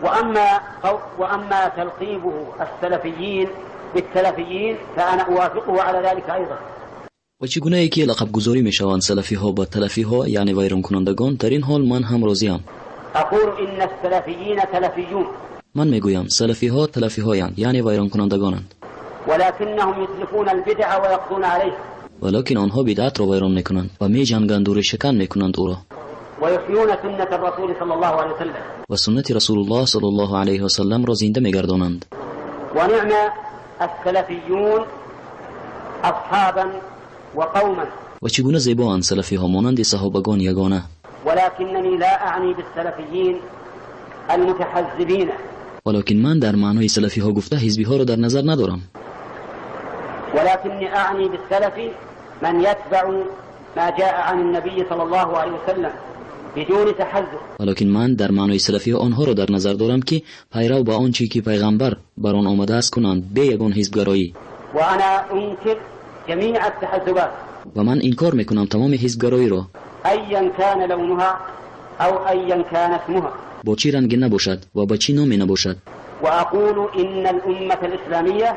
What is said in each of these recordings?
وأما تلقيبه السلفيين بالسلفيين فأنا أوافقه على ذلك أيضا. و چگونه ای که لقب گذاری می شوند سلفی ها با تلفی ها یعنی ویران کنندگان، در این حال من هم راضیم. أقول إن السلفيين تلفيون. من میگویم سلفی ها تلفی ها یعنی ویران کنندگانند. ولكنهم يتلفون البدع ويقضون عليه. ولكن آنها بدعت را ویران میکنند و می جنگند و شکن میکنند او را. ويحيون سنة الرسول صلى الله عليه وسلم. و سنت رسول الله صلی الله علیه و سلم را زنده میگردانند. ونعم السلفيون أصحابا وقوما. و چگونه زیباند سلفی ها مانند صحابگان یگانه. ولكنني لا أعني بالسلفيين المتحزبين. ولكن من در معنای سلفی ها گفته حزبی ها را در نظر ندارم. ولكني أعني بالسلف من يتبع ما جاء عن النبي صلى الله عليه وسلم بدون تحزب. ولكن من در معنای سلفی ها آنها را در نظر دارم که پیرو به آنچه که پیغمبر بر آن آمده است کنند، به یگان حزبگرایی. وأنا أنكر جميع التحزبات. و من انکار میکنم تمام حزبگرایی را. أيا كان لونها أو أيا كان اسمها. با چی رنگی نباشد و با چی نامی نباشد. وأقول إن الأمة الإسلامية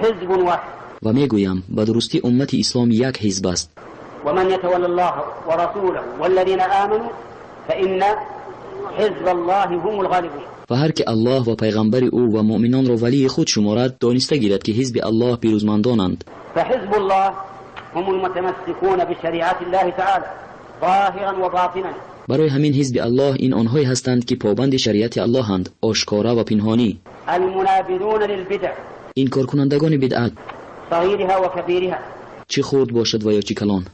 حزب واحد. و میگویم به درستی امت اسلام یک حزب است. ومن يتولى الله ورسوله والذين آمنوا فإن حزب الله هم الغالبون. و هر که الله و پیغمبر او و مؤمنان را ولی خود شمارد دانسته گیرد که حزب الله پیروزمندانند. فحزب الله هم المتمسكون بشريعة الله تعالى ظاهرا وباطنا. برای همین حزب الله این آنهایی هستند که پابند شریعت الله اند، آشکارا و پنهانی. المنابذون للبدع. این کارکنندگان بدعت، صغيرها وكبيرها. چه خرد باشد و یا چه کلان.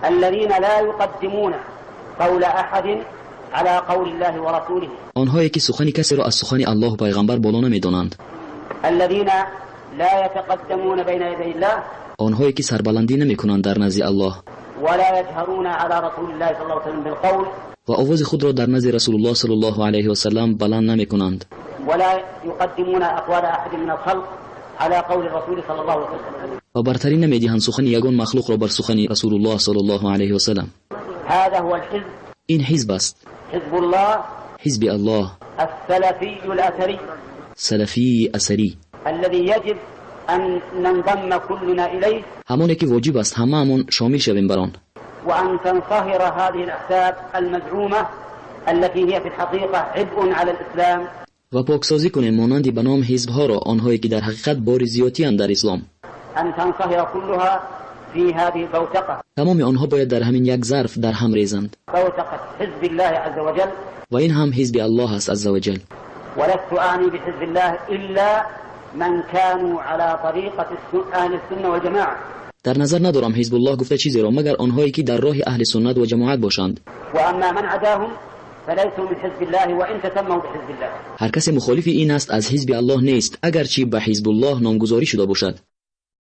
الذين لا يقدمون قول أحد على قول الله ورسوله. آنهایی که سخن کسی را از سخن الله و پیغمبر بالا نمی‌دانند. الذين لا يتقدمون بين يدي الله. آنهایی که سربلندی نمی‌کنند در نزد الله. ولا يجهرون على رسول الله صلى الله عليه وسلم بالقول. و آواز خود را در نزد رسول الله صلی الله علیه و سلم بلند نمی‌کنند. ولا يقدمون أقوال أحد من الخلق على قول الرسول صلى الله عليه وسلم. و برتری نمی‌دهند سخن یگان مخلوق را بر سخن رسول الله صلی الله علیه و سلم. هذا هو الحزب. این حزب است. حزب الله. حزب الله. السلفي الأثري. سلفی اثری. الذي يجب أن ننضم كلنا إليه. همانی که واجب است هممون شامل شویم بر آن. وأن تنصهر هذه الأحزاب المزعومة التي هي في الحقيقة عبء على الإسلام. و پاکسازی کنیم مانند به نام حزب ها را، آنهایی که در حقیقت بار زیادی اند در اسلام. أن تنصهر كلها في هذه البوتقة. تمام آنها باید در همین یک ظرف در هم ریزند. بوتقة حزب الله عز وجل. و این هم حزب الله است عز وجل. ولست أعني بحزب الله إلا من كانوا على طريقة أهل السنة والجماعة. در نظر ندارم حزب الله گفته چیزی را مگر آنهایی که در راه اهل سنت و جماعت باشند. و اما من عداهم فليسوا من حزب الله وان تسموا بحزب الله. هر کس مخالف این است از حزب الله نیست اگرچه به حزب الله نامگذاری شده باشد.